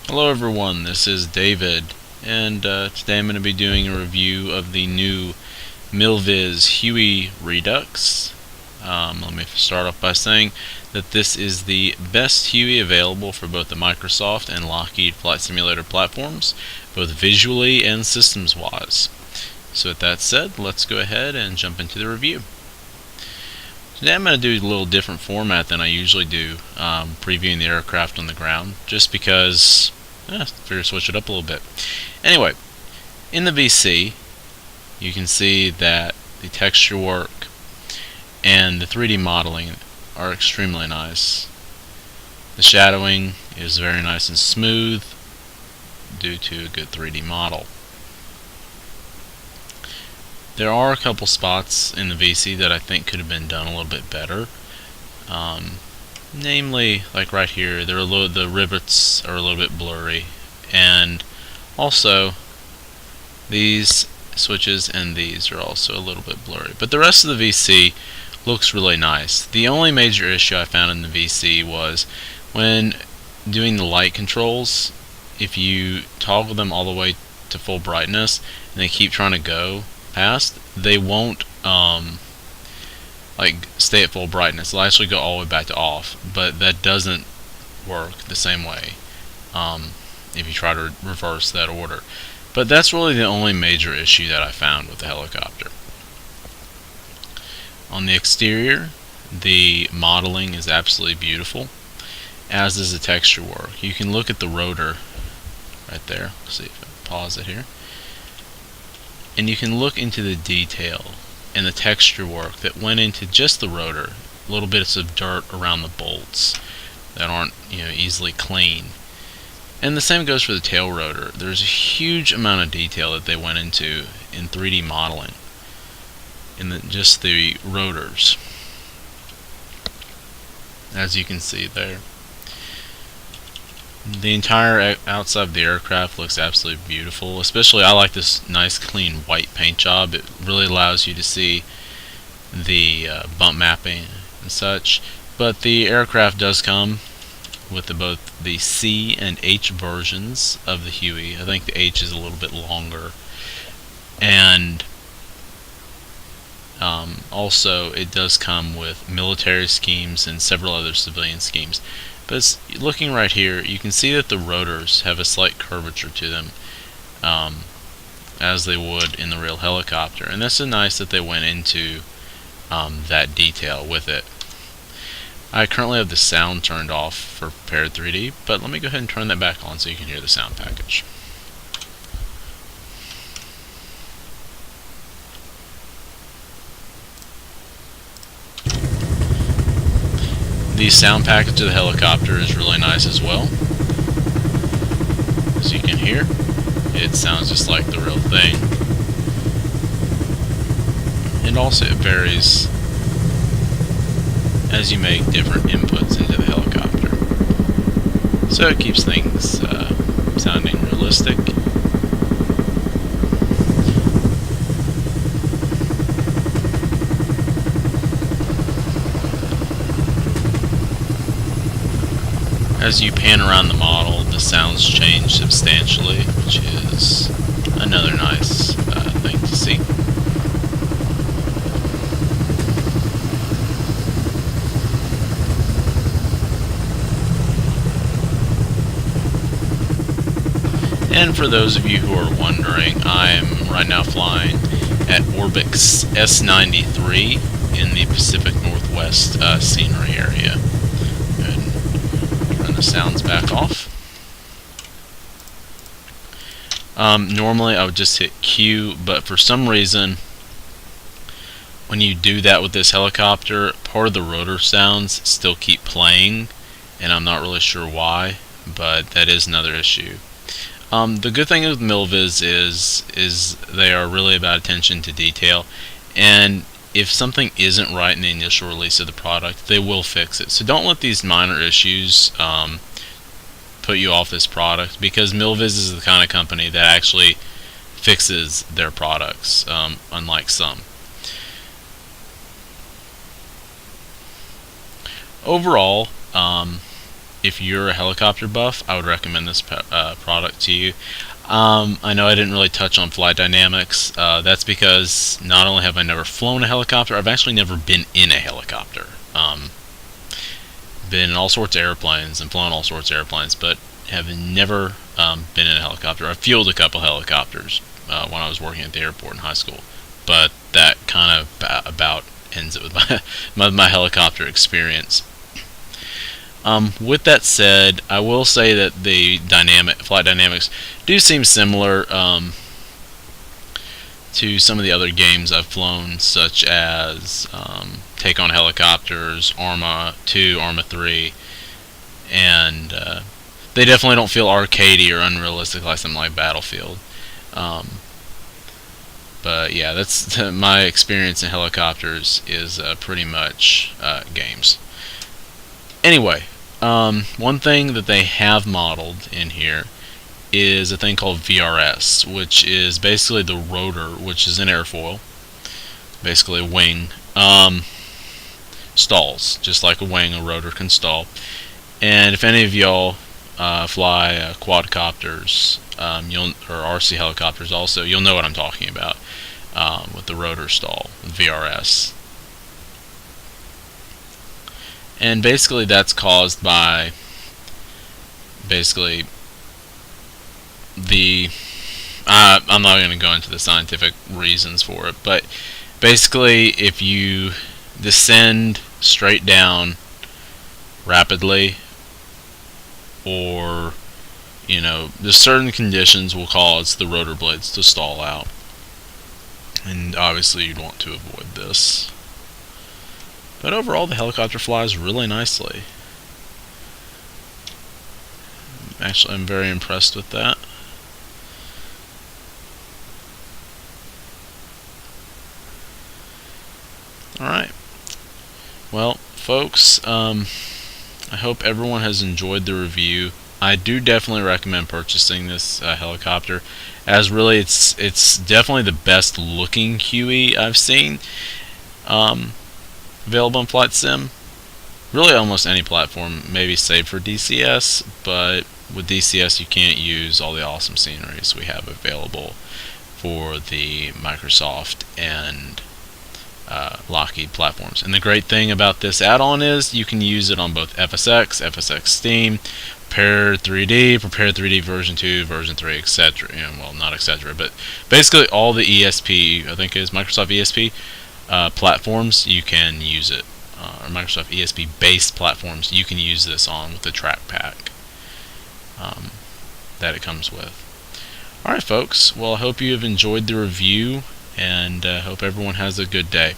Hello everyone, this is David, and today I'm going to be doing a review of the new Milviz Huey Redux. Let me start off by saying that this is the best Huey available for both the Microsoft and Lockheed Flight Simulator platforms, both visually and systems-wise. So with that said, let's go ahead and jump into the review. Today I'm going to do a little different format than I usually do, previewing the aircraft on the ground, just because figure switch it up a little bit. Anyway, in the VC, you can see that the texture work and the 3D modeling are extremely nice. The shadowing is very nice and smooth due to a good 3D model. There are a couple spots in the VC that I think could have been done a little bit better. Namely, like right here, the rivets are a little bit blurry, and also these switches and these are also a little bit blurry. But the rest of the VC looks really nice. The only major issue I found in the VC was when doing the light controls, if you toggle them all the way to full brightness and they keep trying to go past, they won't stay at full brightness. They'll actually go all the way back to off, but that doesn't work the same way if you try to reverse that order. But that's really the only major issue that I found with the helicopter. On the exterior, the modeling is absolutely beautiful, as is the texture work. You can look at the rotor right there. Let's see if I pause it here. And you can look into the detail and the texture work that went into just the rotor. Little bits of dirt around the bolts that aren't easily clean. And the same goes for the tail rotor. There's a huge amount of detail that they went into in 3D modeling in just the rotors, as you can see there. The entire outside of the aircraft looks absolutely beautiful. Especially, I like this nice clean white paint job. It really allows you to see the bump mapping and such. But the aircraft does come with both the C and H versions of the Huey. I think the H is a little bit longer. And also, it does come with military schemes and several other civilian schemes. But looking right here, you can see that the rotors have a slight curvature to them, as they would in the real helicopter. And this is nice that they went into that detail with it. I currently have the sound turned off for Prepared 3D, but let me go ahead and turn that back on so you can hear the sound package. The sound package of the helicopter is really nice as well. As you can hear, it sounds just like the real thing. And also it varies as you make different inputs into the helicopter. So it keeps things sounding realistic. As you pan around the model, the sounds change substantially, which is another nice thing to see. And for those of you who are wondering, I am right now flying at Orbix S93 in the Pacific Northwest scenery area. The sounds back off. Normally I would just hit Q, but for some reason when you do that with this helicopter, part of the rotor sounds still keep playing, and I'm not really sure why, but that is another issue. The good thing with Milviz is they are really about attention to detail, and if something isn't right in the initial release of the product, they will fix it. So don't let these minor issues put you off this product, because Milviz is the kind of company that actually fixes their products, unlike some. Overall, if you're a helicopter buff, I would recommend this product to you. I know I didn't really touch on flight dynamics. That's because not only have I never flown a helicopter, I've actually never been in a helicopter. Been in all sorts of airplanes and flown all sorts of airplanes, but have never been in a helicopter. I've fueled a couple helicopters when I was working at the airport in high school, but that kind of about ends it with my helicopter experience. With that said, I will say that the flight dynamics do seem similar to some of the other games I've flown, such as Take on Helicopters, Arma 2, Arma 3, and they definitely don't feel arcadey or unrealistic like something like Battlefield. But yeah, that's my experience in helicopters is pretty much games. Anyway, one thing that they have modeled in here is a thing called VRS, which is basically the rotor, which is an airfoil, basically a wing, stalls, just like a wing, a rotor can stall. And if any of y'all fly quadcopters, or RC helicopters also, you'll know what I'm talking about with the rotor stall, VRS. And basically that's caused by basically I'm not going to go into the scientific reasons for it, but basically if you descend straight down rapidly, or there's certain conditions will cause the rotor blades to stall out, and obviously you'd want to avoid this. But overall, the helicopter flies really nicely. Actually, I'm very impressed with that. Alright. Well, folks, I hope everyone has enjoyed the review. I do definitely recommend purchasing this helicopter, as really it's definitely the best looking Huey I've seen available in Flight Sim. Really almost any platform, maybe save for DCS, but with DCS you can't use all the awesome sceneries we have available for the Microsoft and Lockheed platforms. And the great thing about this add-on is you can use it on both FSX, FSX Steam, Prepare 3D version 2, version 3, etc. Well, not etc., but basically all the ESP, I think it is Microsoft ESP platforms, you can use it. Or Microsoft ESP based platforms, you can use this on with the track pack that it comes with. Alright folks, well I hope you have enjoyed the review, and hope everyone has a good day.